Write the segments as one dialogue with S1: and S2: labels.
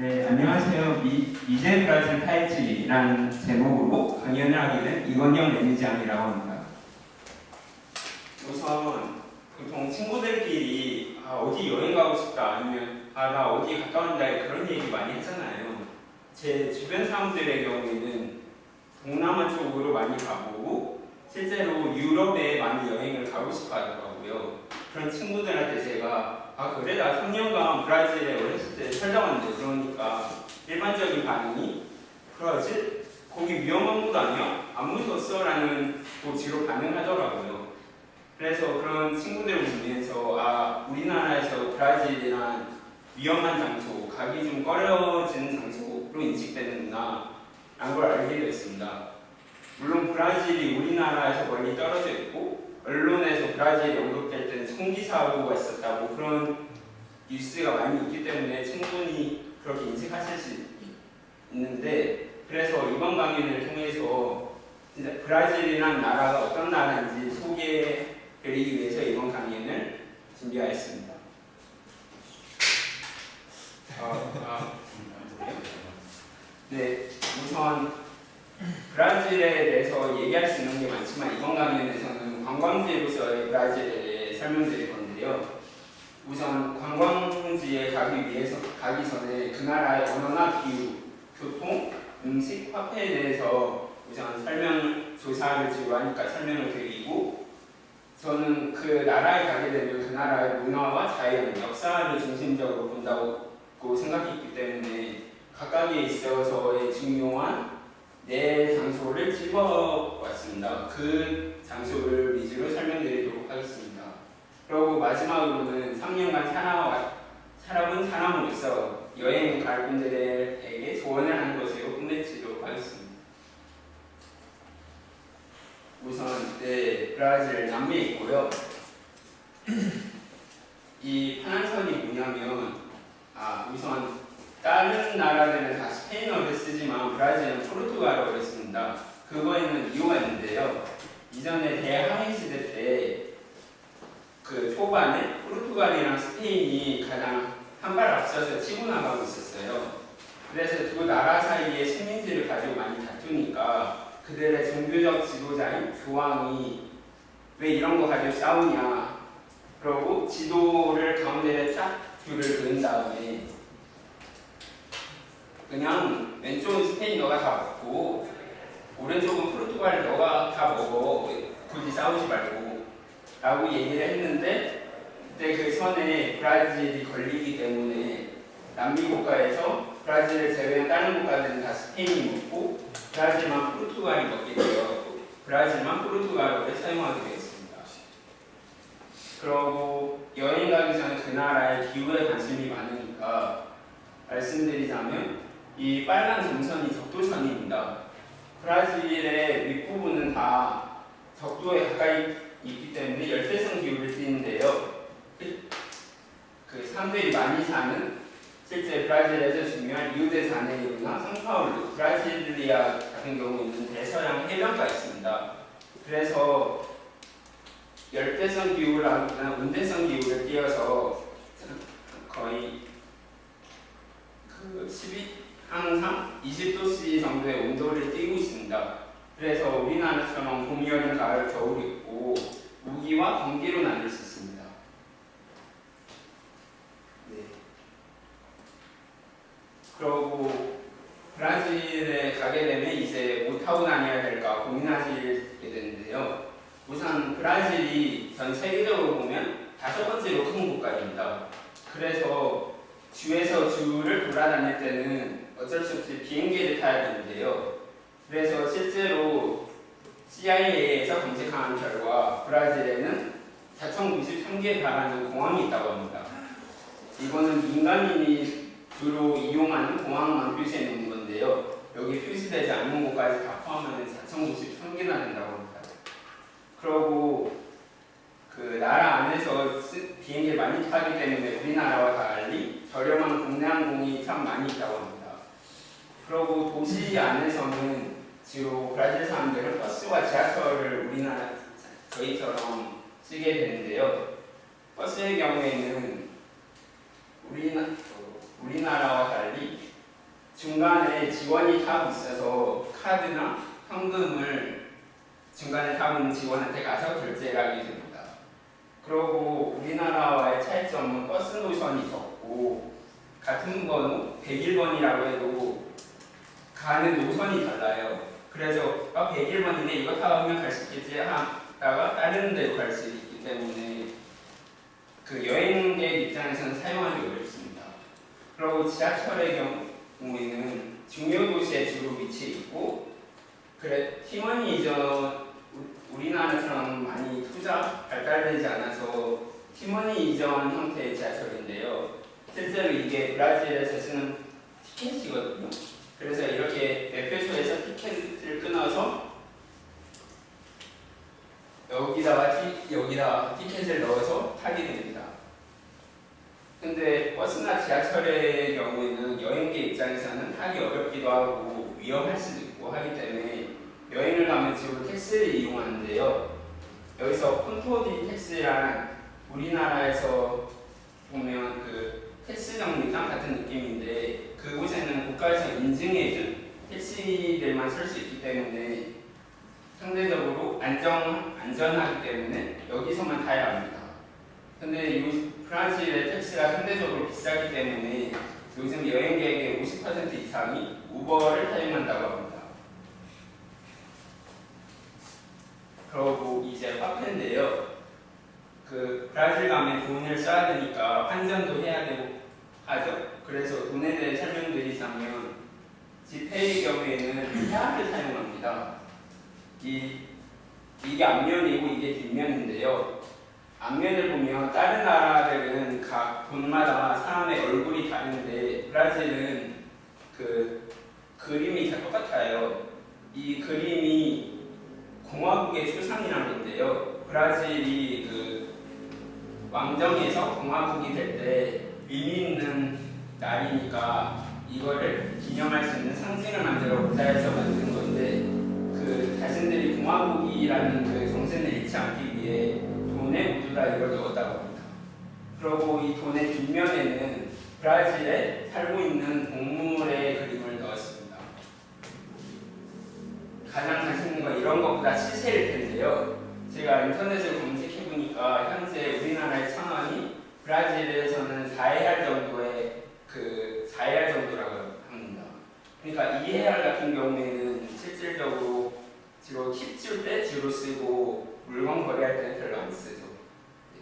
S1: 네, 안녕하세요. 이제 브라질 타이치라는 제목으로 강연을 하게 된 이건영 매니저이라고 합니다. 우선 보통 친구들끼리 어디 여행 가고 싶다 아니면 나 어디 갔다 온다 그런 얘기 많이 하잖아요. 제 주변 사람들의 경우에는 동남아 쪽으로 많이 가보고 실제로 유럽에 많이 여행을 가고 싶어 하더라고요. 그런 친구들한테 제가 그래 나 3년간 브라질에 어렸을 때 살다 왔는데 그러니까 일반적인 반응이 브라질? 거기 위험한 곳 아니야? 안 무서웠어? 라는 고지로 반응하더라고요. 그래서 그런 친구들을 보면서 우리나라에서 브라질이란 위험한 장소, 가기 좀 꺼려지는 장소로 인식되는구나 라는 걸 알게 되었습니다. 물론 브라질이 우리나라에서 멀리 떨어져 있고 언론에서 브라질이 언급될 때는 총기 사고가 있었다고 그런 뉴스가 많이 있기 때문에 충분히 그렇게 인식하실 수 있는데, 그래서 이번 강연을 통해서 진짜 브라질이란 나라가 어떤 나라인지 소개해드리기 위해서 이번 강연을 준비하였습니다. 네, 우선 브라질에 대해서 얘기할 수 있는 게 많지만 이번 강연에서는 관광지로서의 브라질에 대해 설명드릴 건데요. 우선 관광지에 가기 전에 그 나라의 언어나 기후, 교통, 음식, 화폐에 대해서 우선 조사를 지루하니까 설명을 드리고, 저는 그 나라에 가게 되면 그 나라의 문화와 자연, 역사를 중심적으로 본다고 생각했기 때문에 각각에 있어서의 중요한 네 장소를 집어왔습니다. 그 장소를 위주로 설명드리도록 하겠습니다. 그리고 마지막으로는 3년간 살아본 사람으로서 여행 갈 분들에게 조언을 하는 것으로 끝내치도록 하겠습니다. 우선 브라질 남미에 있고요. 이 파란선이 뭐냐면 우선 다른 나라들은 다 스페인어를 쓰지만 브라질은 포르투갈어를 씁니다. 그거에는 이유가 있는데요. 이전에 대항해 시대 때 그 초반에 포르투갈이랑 스페인이 가장 한 발 앞서서 치고 나가고 있었어요. 그래서 두 나라 사이에 식민지를 가지고 많이 다투니까 그들의 종교적 지도자인 교황이 왜 이런 거 가지고 싸우냐, 그러고 지도를 가운데에 쫙 줄을 그은 다음에 그냥 왼쪽은 스페인 너가 다 먹고 오른쪽은 포르투갈 너가 다 먹어, 굳이 싸우지 말고 라고 얘기를 했는데, 그때 그 선에 브라질이 걸리기 때문에 남미 국가에서 브라질을 제외한 다른 국가들은 다 스페인이 먹고 브라질만 포르투갈이 먹게 되었고 브라질만 포르투갈어를 사용하게 되었습니다. 그리고 여행 가기 전에 그 나라의 기후에 관심이 많으니까 말씀드리자면 이 빨간 점선이 적도선입니다. 브라질의 윗부분은 다 적도에 가까이 있기 때문에 열대성 기후를 띠는데요. 그 사람들이 많이 사는 실제 브라질에서 중요한 리우데자네이루나 상파울루, 브라질리아 같은 경우에는 대서양 해변가 있습니다. 그래서 열대성 기후라거나 온대성 기후를 띄어서 거의 항상 20도씨 정도의 온도를 띄고 있습니다. 그래서 우리나라처럼 봄, 여름, 가을, 겨울 있고 우기와 건기로 나눌 수 있습니다. 그리고 브라질에 가게 되면 이제 뭐 타고 다녀야 될까 고민하시게 되는데요. 우선 브라질이 전 세계적으로 보면 5번째로 큰 국가입니다. 그래서 주에서 주를 돌아다닐 때는 어쩔 수 없이 비행기를 타야 되는데요. 그래서 실제로 CIA에서 검색한 결과 브라질에는 4,093개에 달하는 공항이 있다고 합니다. 이거는 민간인이 주로 이용하는 공항만 표시해 놓은 건데요. 여기 표시되지 않는 곳까지 다 포함하면 4,093개나 된다고 합니다. 그리고 그 나라 안에서 비행기를 많이 타기 때문에 우리나라와 달리 저렴한 국내 항공이 참 많이 있다고 합니다. 그리고 도시 안에서는 주로 브라질 사람들은 버스와 지하철을 우리나라 저희처럼 쓰게 되는데요. 버스의 경우에는 우리나라와 달리 중간에 지원이 타고 있어서 카드나 현금을 중간에 타고 지원한테 가서 결제를 하게 됩니다. 그리고 우리나라와의 차이점은 버스 노선이 적고 같은 번호 101번이라고 해도 가는 노선이 달라요. 그래서 101번인데 이거 타면 갈 수 있겠지 하다가 다른 데로 갈 수 있기 때문에 그 여행객 입장에서는 사용하기 어렵습니다. 그리고 지하철의 경우에는 중요 도시에 주로 위치해 있고 티머니 이전 우리나라처럼 많이 투자 발달되지 않아서 티머니 이전 형태의 지하철인데요. 실제로 이게 브라질에서 쓰는 티켓이거든요. 그래서 이렇게 매표소에서 티켓을 끊어서 여기다가 티켓을 넣어서 타게 됩니다. 근데 버스나 지하철의 경우에는 여행객 입장에서는 타기 어렵기도 하고 위험할 수도 있고 하기 때문에 여행을 가면 주로 택시를 이용하는데요. 여기서 콘토디 택시랑 우리나라에서 보면 그 택시 정류장 같은 느낌인데 그곳에는 국가에서 인증해준 택시들만 쓸 수 있기 때문에 상대적으로 안전하기 때문에 여기서만 타야 합니다. 근데 이 브라질의 택시가 상대적으로 비싸기 때문에 요즘 여행객의 50% 이상이 우버를 사용한다고 합니다. 그리고 이제 화폐인데요. 그 브라질 가면 돈을 써야 되니까 환전도 해야 되고 하죠. 그래서 돈에 대해 설명드리자면 지페이의 경우에는 헤아를 사용합니다. 이게 앞면이고 이게 뒷면인데요. 앞면을 보면 다른 나라들은 각 돈마다 사람의 얼굴이 다른데 브라질은 그 그림이 다 똑같아요. 이 그림이 공화국의 수상이라는 건데요. 브라질이 그 왕정에서 공화국이 될 때 의미 있는 날이니까 이거를 기념할 수 있는 상징을 만들어 보자 해서 만든 건데 그 자신들이 공화국이라는 그 정신을 잃지 않기 위해 돈에 모두 다 이걸 넣었다고 합니다. 그리고 이 돈의 뒷면에는 브라질에 살고 있는 동물의 그림을 넣었습니다. 가장 관심 있는 건 이런 것보다 시세일 텐데요. 제가 인터넷을 검색해보니까 현재 우리나라의 1,000원이 브라질에서는 4해알 정도의 그 4해알 정도라고 합니다. 그러니까 2해알 같은 경우에는 실질적으로 주로 팁 줄 때 주로 쓰고 물건 거래할 때는 별로 안 쓰죠. 네.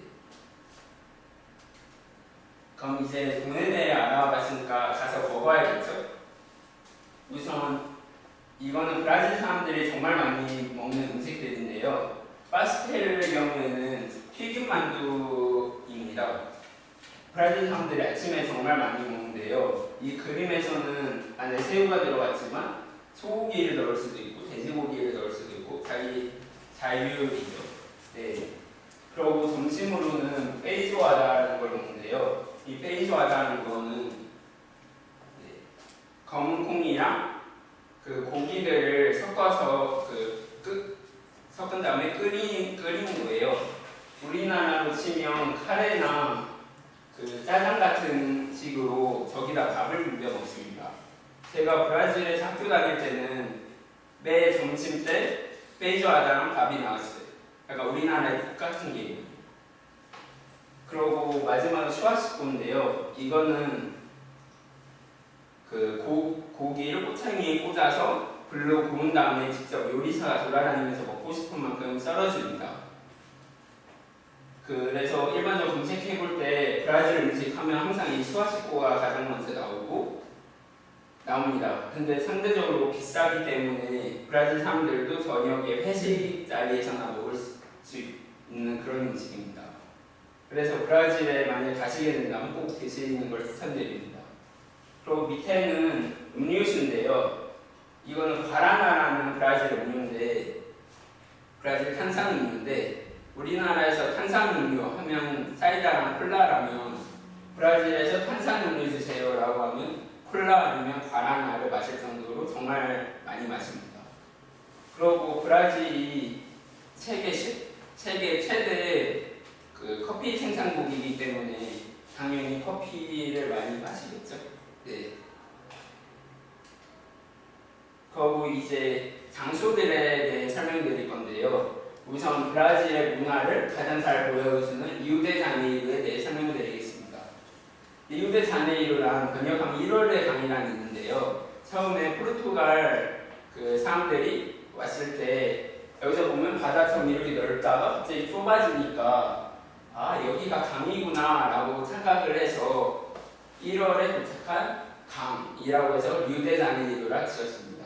S1: 그럼 이제 돈에 대해 알아봤으니까 가서 먹어야겠죠? 우선 이거는 브라질 사람들이 정말 많이 먹는 음식들인데요. 파스텔의 경우에는 튀김 만두입니다. 브라질 사람들이 아침에 정말 많이 먹는데요. 이 그림에서는 안에 새우가 들어갔지만 소고기를 넣을 수도 있고 돼지고기를 넣을 수도 있고 자기 자유이죠. 네. 그리고 점심으로는 페이조아다라는 걸 먹는데요. 이 페이조아다라는 거는 네, 검은 콩이랑 그 고기들을 섞어서 섞은 다음에 끓인 거예요. 우리나라로 치면 카레나 그 짜장 같은 식으로 저기다 밥을 비벼 먹습니다. 제가 브라질에 학교 다닐 때는 매 점심 때 페이조아다랑 밥이 나왔어요. 약간 우리나라의 국 같은 게. 그리고 마지막으로 슈아시코인데요. 이거는 그 고기를 꼬챙이에 꽂아서 불로 구운 다음에 직접 요리사가 돌아다니면서 먹고 싶은 만큼 썰어줍니다. 그래서 일반적으로 검색해볼 때 브라질 음식 하면 항상 이 슈아시코가 가장 먼저 나옵니다. 근데 상대적으로 비싸기 때문에 브라질 사람들도 저녁에 회식 자리에서나 먹을 수 있는 그런 음식입니다. 그래서 브라질에 만약 가시게 된다면 꼭 드시는 걸 추천드립니다. 그리고 밑에는 음료수인데요. 이거는 과라나라는 브라질 음료인데 브라질 탄산음료인데 우리나라에서 탄산음료 하면 사이다랑 콜라라면 브라질에서 탄산음료 주세요 라고 하면 콜라 아니면 과라나를 마실 정도로 정말 많이 마십니다. 그리고 브라질이 세계 최대 그 커피 생산국이기 때문에 당연히 커피를 많이 마시겠죠. 네. 그리고 이제 장소들에 대해 설명드릴 건데요. 우선 브라질의 문화를 가장 잘 보여주는 리우데자네이루에 대해 설명드리겠습니다. 리우데자네이루란 번역하면 1월의 강이라는 있는데요. 처음에 포르투갈 그 사람들이 왔을 때 여기서 보면 바다처럼 이렇게 넓다가 갑자기 좁아지니까 아 여기가 강이구나 라고 착각을 해서 1월에 도착한 강이라고 해서 리우데자네이루라 지었습니다.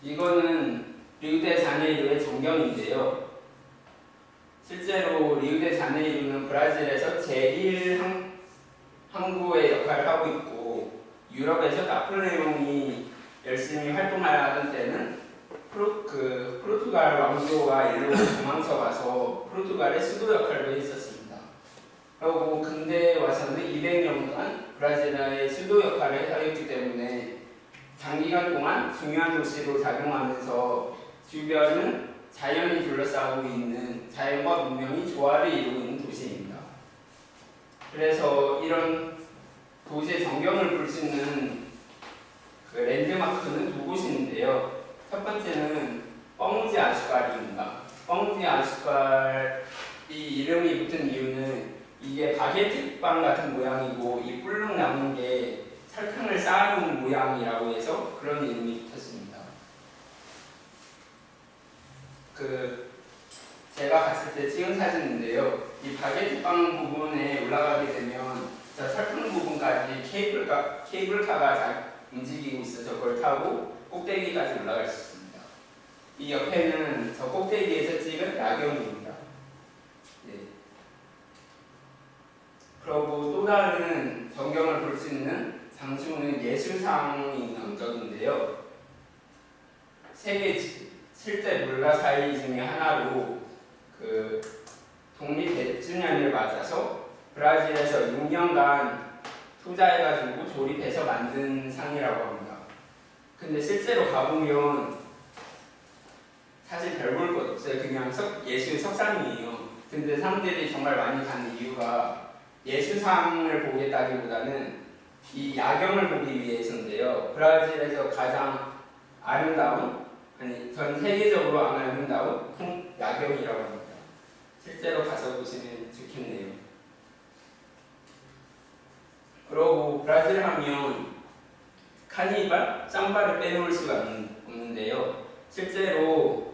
S1: 이거는 리우데자네이루의 정경인데요. 실제로 리우데자네이루는 브라질에서 제1항구의 역할을 하고 있고 유럽에서 나폴레옹이 열심히 활동하던 때는 포르투갈 왕조가 일로 도망쳐 가서 포르투갈의 수도 역할도 했었습니다. 그리고 근대에 와서는 200년간 브라질의 수도 역할을 하였기 때문에 장기간 동안 중요한 도시로 작용하면서 주변은 자연이 둘러싸고 있는 자연과 문명이 조화를 이루고 있는 도시입니다. 그래서 이런 도시의 전경을 볼 수 있는 그 랜드마크는 두 곳이 있는데요. 첫 번째는 뻥지 아슈갈입니다. 뻥지 아슈갈이 이름이 붙은 이유는 이게 바게트 빵 같은 모양이고 이 뿔룩 남은 게 설탕을 쌓아놓은 모양이라고 해서 그런 이름이 붙었습니다. 제가 갔을 때 찍은 사진인데요. 이 바게트 빵 부분에 올라가게 되면 저 설탕 부분까지 케이블카가 잘 움직이고 있어서 그걸 타고 꼭대기까지 올라갈 수 있습니다. 이 옆에는 저 꼭대기에서 찍은 야경입니다. 네. 그리고 또 다른 전경을 볼 수 있는 장소는 예술상이 있는 언덕인데요. 세계 7대 문화사의 중에 하나로 그 독립 100주년을 맞아서 브라질에서 6년간 투자해가지고 조립해서 만든 상이라고 합니다. 근데 실제로 가보면 사실 별 볼 것 없어요. 그냥 예술 석상이에요. 근데 사람들이 정말 많이 가는 이유가 예술상을 보겠다기보다는 이 야경을 보기 위해서인데요. 브라질에서 가장 아름다운, 아니 전 세계적으로 아름다운 야경이라고 합니다. 실제로 가서 보시면 좋겠네요. 그리고 브라질 하면 카니발, 삼바를 빼놓을 수가 없는데요. 실제로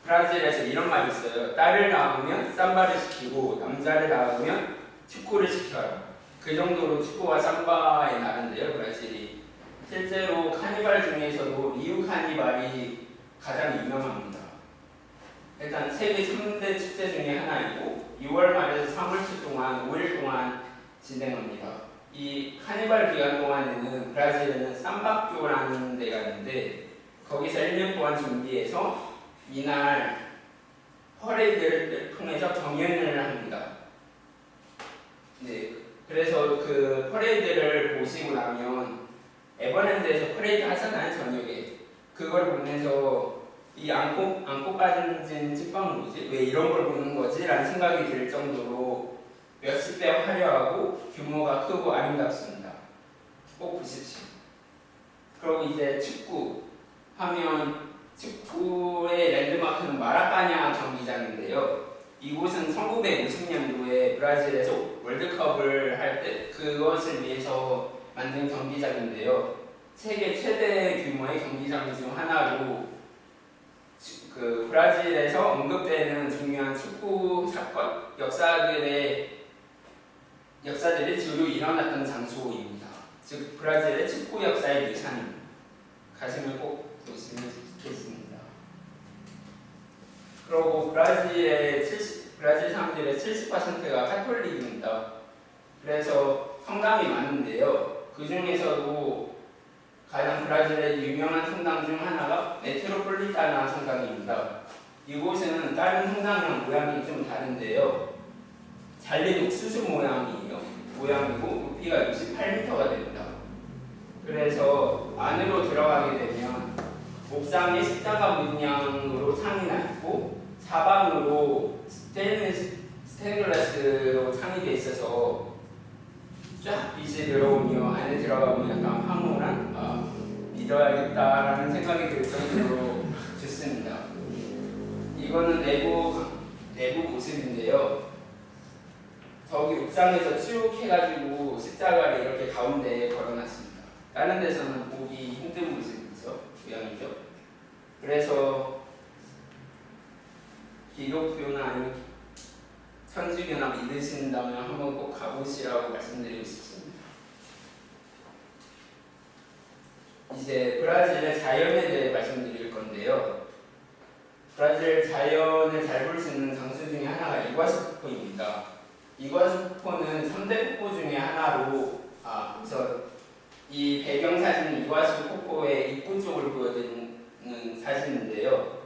S1: 브라질에서 이런 말이 있어요. 딸을 낳으면 삼바를 시키고 남자를 낳으면 축구를 시켜요. 그 정도로 축구와 삼바의 나라인데요, 브라질이. 실제로 카니발 중에서도 리우 카니발이 가장 유명합니다. 일단 세계 3대 축제 중에 하나이고 6월 말에서 3월초 동안 5일 동안 진행합니다. 이 카니발 기간 동안에는 브라질에는 삼박교라는 데가 있는데 거기서 1년 동안 준비해서 이날 퍼레이드를 통해서 경연을 합니다. 네, 그래서 그 퍼레이드를 보시고 나면 에버랜드에서 퍼레이드 하잖아요, 저녁에. 그걸 보면서 이 안고 빠진 찌빵 뭐지? 왜 이런 걸 보는 거지? 라는 생각이 들 정도로 몇십 배 화려하고 규모가 크고 아름답습니다. 꼭 보십시오. 그리고 이제 축구 하면 축구의 랜드마크는 마라카냐 경기장인데요. 이곳은 1950년도에 브라질에서 월드컵을 할 때 그것을 위해서 만든 경기장인데요. 세계 최대 규모의 경기장 중 하나로 그 브라질에서 언급되는 중요한 축구 사건, 역사들이 주로 일어났던 장소입니다. 즉 브라질의 축구 역사의 유산입니다. 가시면 꼭 보시면 좋겠습니다. 그리고 브라질 사람들의 70%가 카톨릭입니다. 그래서 성당이 많은데요. 그 중에서도 가장 브라질의 유명한 성당 중 하나가 메트로폴리타나 성당입니다. 이곳은 다른 성당이랑 모양이 좀 다른데요. 잘린 옥수수 모양이고 높이가 68m가 됩니다. 그래서 안으로 들어가게 되면 옥상에 십자가 문양으로 창이 나 있고 사방으로 스테인글라스로 창이 돼 있어서 쫙 빛이 들어오며 안에 들어가면 약간 황홀한 이뤄야겠다라는 생각이 들 정도로 좋습니다. 이거는 내부 모습인데요. 저기 옥상에서 쭉 해가지고 십자가를 이렇게 가운데에 걸어놨습니다. 다른 데서는 보기 힘든 모습이죠. 모양이죠. 그래서 기독교나 아니면 천주교나 믿으신다면 한번 꼭 가보시라고 말씀드리고 싶습니다. 이제 브라질의 자연에 대해 말씀드릴 건데요. 브라질 자연을 잘 볼 수 있는 장소 중에 하나가 이과수 폭포입니다. 이과수 폭포는 3대 폭포 중에 하나로 우선 이 배경사진은 이과수 폭포의 입구 쪽을 보여드리는 사진인데요.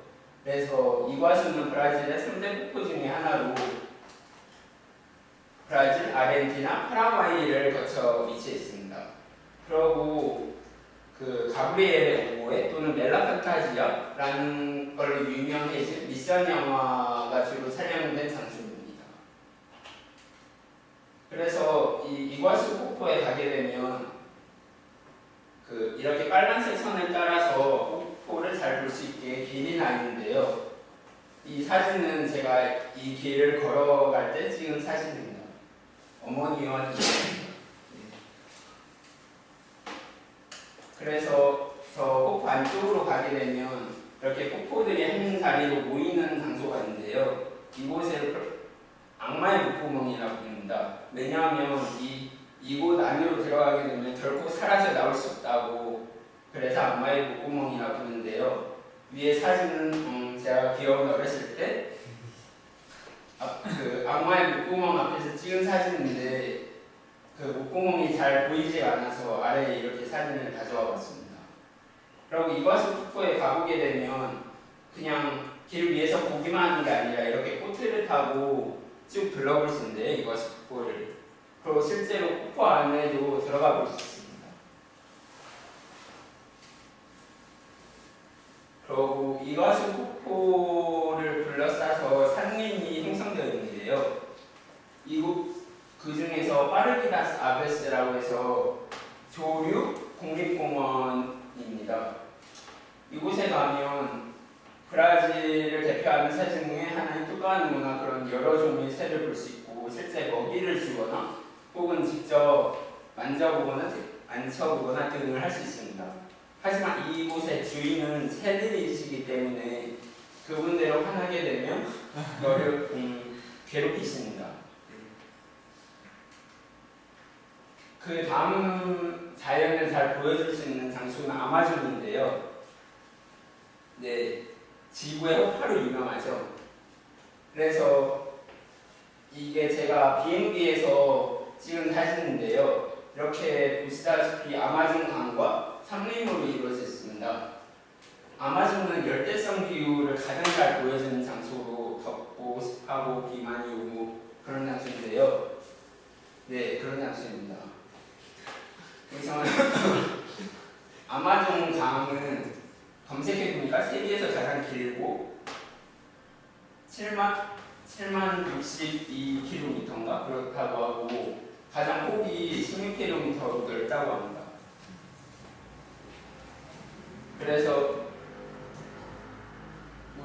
S1: 그래서 이과수는 브라질의 3대 폭포 중에 하나로 브라질, 아르헨티나, 파라과이를 거쳐 위치해 있습니다. 그리고 그 가브리엘의 오보에 또는 멜라판타지아라는 걸로 유명해진 미션 영화가 주로 촬영된 장소입니다. 그래서 이 이과수 폭포에 가게 되면 이렇게 빨간색 선을 따라서 폭포를 잘 볼 수 있게 길이 나 있는데요. 이 사진은 제가 이 길을 걸어갈 때 찍은 사진입니다. 어머니와 그래서 저 폭포 안쪽으로 가게 되면 이렇게 폭포들이 한 자리로 모이는 장소가 있는데요. 이곳을 악마의 목구멍이라고 부릅니다. 왜냐하면 이곳 안으로 들어가게 되면 결코 살아서 나올 수 없다고 그래서 악마의 목구멍이라고 부르는데요. 위에 사진은 제가 귀여운 어렸을 때 그 악마의 목구멍 앞에서 찍은 사진인데 그 목구멍이 잘 보이지 않아서 아래에 이렇게 사진을 가져와 봤습니다. 그리고 이과수 폭포에 가보게 되면 그냥 길 위에서 보기만 하는 게 아니라 이렇게 보트를 타고 쭉 둘러볼 수 있는데요. 이과수 폭포를. 그리고 실제로 폭포 안에도 들어가 볼 수 있습니다. 그리고 이과수 폭포를 둘러싸서 산림이 형성되어 있는데요. 그 중에서 파르키다스 아베스라고 해서 조류 국립공원입니다. 이곳에 가면 브라질을 대표하는 새 중에 하나인 뚜까누나 그런 여러 종류의 새를 볼 수 있고 실제 먹이를 주거나 혹은 직접 만져보거나 앉혀보거나 등을 할 수 있습니다. 하지만 이곳의 주인은 새들이시기 때문에 그분대로 화나게 되면 괴롭히십니다. 그 다음 자연을 잘 보여줄 수 있는 장소는 아마존인데요. 네, 지구의 허파로 유명하죠. 그래서 이게 제가 비행기에서 찍은 사진인데요. 이렇게 보시다시피 아마존 강과 산림으로 이루어져 있습니다. 아마존은 열대성 기후를 가장 잘 보여주는 장소로 덥고 습하고 비 많이 오고 그런 장소인데요. 네, 그런 장소입니다. 우선 아마존 강은 검색해보니까 세계에서 가장 길고 7만 62km인가 그렇다고 하고 가장 폭이 16km로 넓다고 합니다. 그래서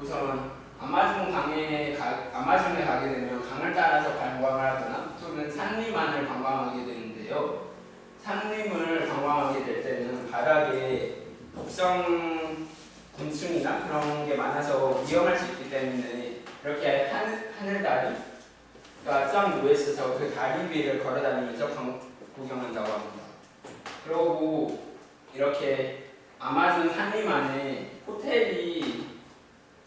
S1: 우선 아마존에 가게 되면 강을 따라서 관광을 하거나 또는 산림안을 관광하게 되는데요. 산림을 관광하게 될 때는 바닥에 독성 곤충이나 그런 게 많아서 위험할 수 있기 때문에 이렇게 하늘다리가 쫙 놓여있어서 그 다리 위를 걸어다니면서 구경한다고 합니다. 그리고 이렇게 아마존 산림 안에 호텔이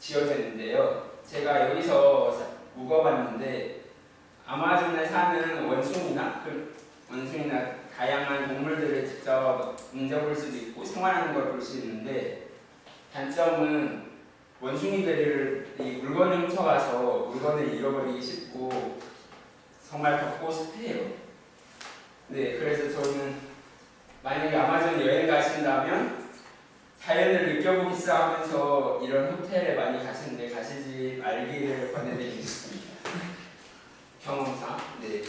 S1: 지어져 있는데요. 제가 여기서 묵어봤는데 아마존에 사는 원숭이나 다양한 동물들을 직접 만져볼 수도 있고 생활하는 걸 볼 수 있는데 단점은 원숭이들이 물건을 훔쳐가서 물건을 잃어버리기 쉽고 정말 덥고 습해요. 네, 그래서 저는 만약에 아마존 여행 가신다면 자연을 느껴보기 하면서 이런 호텔에 많이 가시는데 가시지 말기를 권해드리겠습니다. 경험상. 네.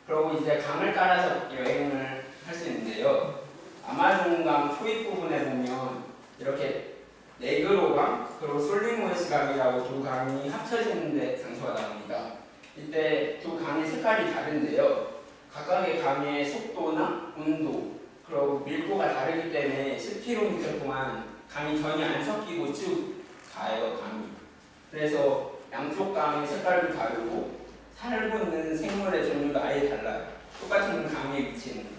S1: 그리고 이제 강을 따라서 여행을 할 수 있는데요. 아마존강 초입 부분에 보면 이렇게 네그로강 그리고 솔리모이스강이라고 두 강이 합쳐지는 데 장소가 나옵니다. 이때 두 강의 색깔이 다른데요. 각각의 강의 속도나 온도 그리고 밀도가 다르기 때문에 10km 동안 강이 전혀 안 섞이고 쭉 가요, 강이. 그래서 양쪽 강의 색깔도 다르고 살고 있는 생물의 종류도 아예 달라요. 똑같은 강에 위치는.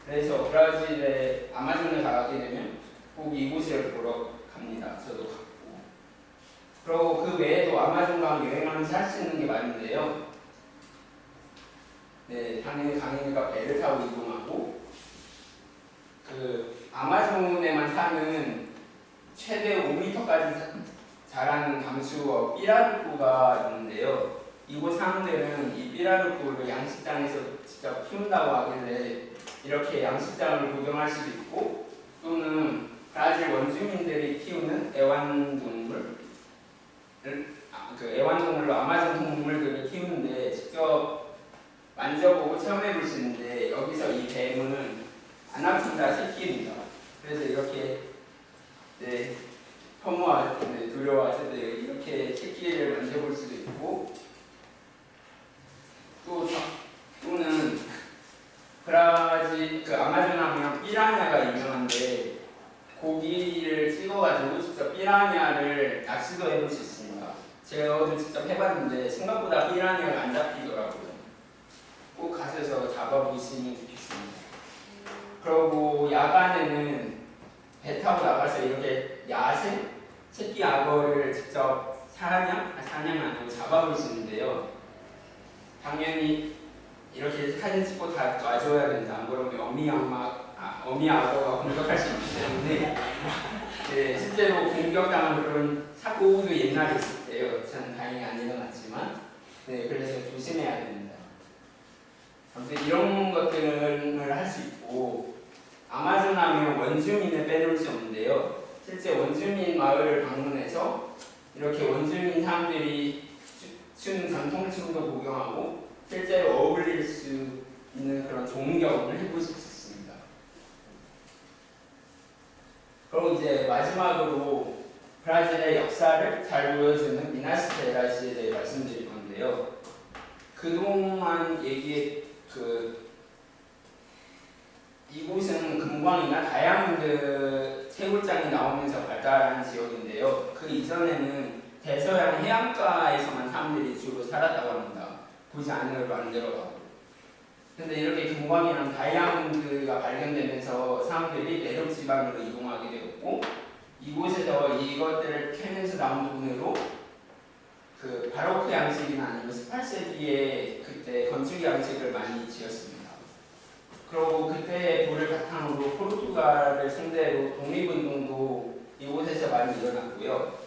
S1: 그래서 브라질의 아마존에 가게 되면 꼭 이곳을 보러 갑니다. 저도 갔고. 그리고 그 외에도 아마존강 여행하면서 할 수 있는 게 많은데요. 네, 당연히 강이니까 배를 타고 이동하고 그 아마존에만 사는 최대 5m까지 자라는 감수어 삐라루꾸가 있는데요. 이곳 사람들은 이 삐라루꾸를 양식장에서 직접 키운다고 하길래 이렇게 양식장을 구경할 수도 있고 또는 브라질 원주민들이 키우는 애완동물로 아마존 동물들을 키우는데 직접 만져보고 체험해볼 수 있는데 여기서 이 뱀은 아나콘다 새끼입니다. 그래서 이렇게 혐오할 때 두려워하실 때 이렇게 새끼를 만져볼 수도 있고 또는 브라질 그 아마존 하면 삐라냐가 유명한데 고기를 찍어가지고 직접 삐라냐를 낚시도 해볼 수 있습니다. 제가 어제 직접 해봤는데 생각보다 삐라냐가 안 잡히더라고요. 꼭 가셔서 잡아보시면 좋겠습니다. 그리고 야간에는 배 타고 나가서 이렇게 야생 새끼 악어를 직접 사냥 아니고 잡아볼 수 있는데요. 당연히 이렇게 사진 찍고 다 놔줘야 된다. 안 그러면 어미 악어가 공격할 수 있기 때문에 네, 실제로 공격당한 그런 사고도 옛날에 있을 때요. 저는 다행히 안 일어났지만 네, 그래서 조심해야 됩니다. 아무튼 이런 것들을 할 수 있고 아마존 하면 원주민을 빼놓을 수 없는데요. 실제 원주민 마을을 방문해서 이렇게 원주민 사람들이 추는 전통춤도 구경하고 실제로 어울릴 수 있는 그런 좋은 경험을 해보실 수 있습니다. 그리고 이제 마지막으로 브라질의 역사를 잘 보여주는 미나스제라시에 대해 말씀드릴 건데요. 그동안 이곳은 금광이나 다이아몬드 채굴장이 나오면서 발달한 지역인데요. 그 이전에는 대서양 해안가에서만 사람들이 주로 살았다고 합니다. 굳이 안으로 안 들어가고. 근데 이렇게 금광이랑 다이아몬드가 발견되면서 사람들이 내륙 지방으로 이동하게 되었고 이곳에서 이것들을 캐면서 나온 돈으로 그 바로크 양식이나 아니면 18세기에 그때 건축 양식을 많이 지었습니다. 그리고 그때의 부를 바탕으로 포르투갈을 상대로 독립운동도 이곳에서 많이 일어났고요.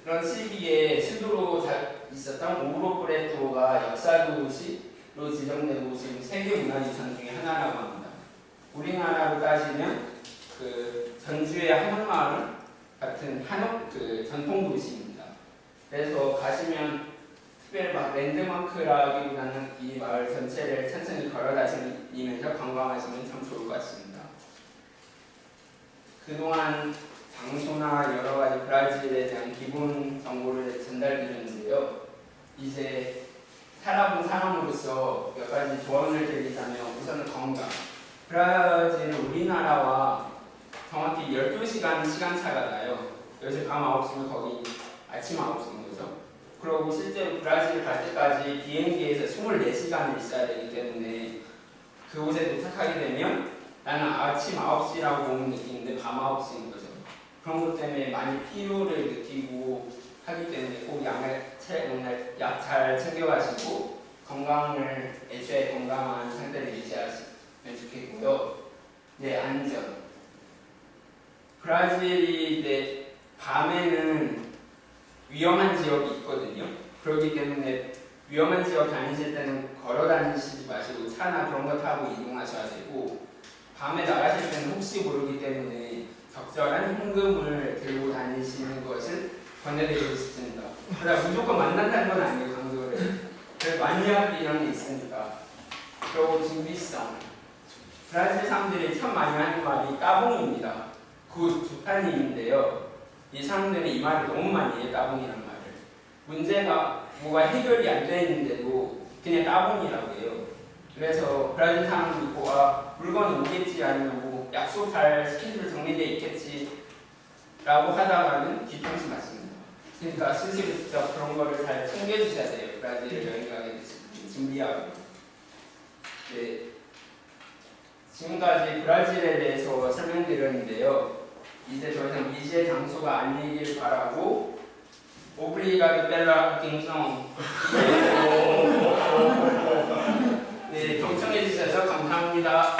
S1: 그런 시기에 수도로 있었던 오uro 프레토가 역사도시로 지정되고 지금 세계문화유산 중에 하나라고 합니다. 우리나라로 따지면 그 전주의 한옥마을 같은 그 전통도시입니다. 그래서 가시면 특별히 랜드마크라기보다는 이 마을 전체를 천천히 걸어다니면서 관광하시면 참 좋을 것 같습니다. 그동안 장소나 여러 가지 브라질에 대한 기본 정보를 전달드렸는데요. 이제 살아본 사람으로서 몇 가지 조언을 드리자면 우선은 건강. 브라질은 우리나라와 정확히 12시간 시간차가 나요. 요새 밤 9시면 거기 아침 9시인 거죠. 그리고 실제로 브라질 갈 때까지 비행기에서 24시간을 있어야 되기 때문에 그곳에 도착하게 되면 나는 아침 9시라고 오는 느낌인데 밤 9시인 거죠. 그런 것 때문에 많이 피로를 느끼고 하기 때문에 꼭 약 잘 챙겨가시고 애초에 건강한 상태를 유지하시면 좋겠고요. 네, 안전. 브라질이 밤에는 위험한 지역이 있거든요. 그렇기 때문에 위험한 지역 다니실 때는 걸어 다니시지 마시고 차나 그런 거 타고 이동하셔야 되고 밤에 나가실 때는 혹시 모르기 때문에 적절한 현금을 들고 다니시는 것을 권해드리고 싶습니다. 그러다 무조건 만난다는 건 아니에요, 강도를. 만약 이런 게 있으니까. 그리고 준비성. 브라질 사람들이 참 많이 하는 말이 따봉입니다. 굿, 좋다는 의미인데요. 이 사람들은 이 말을 너무 많이 해요, 따봉이라는 말을. 문제가 뭐가 해결이 안 되는데도 그냥 따봉이라고 해요. 그래서 브라질 사람들이 있고, 아, 물건이 오겠지, 아니면 뭐 약속 잘 스케줄 정리돼 있겠지 라고 하다가는 뒤통수 맞습니다. 그러니까 스스로 직접 그런 거를 잘 챙겨주셔야 돼요. 브라질을 여행 가게 되시면 준비하고. 네. 지금까지 브라질에 대해서 설명드렸는데요. 이제 더 이상 미지의 장소가 아니길 바라고 오브리가도 벨라 갱성 네, 경청해 주셔서 감사합니다.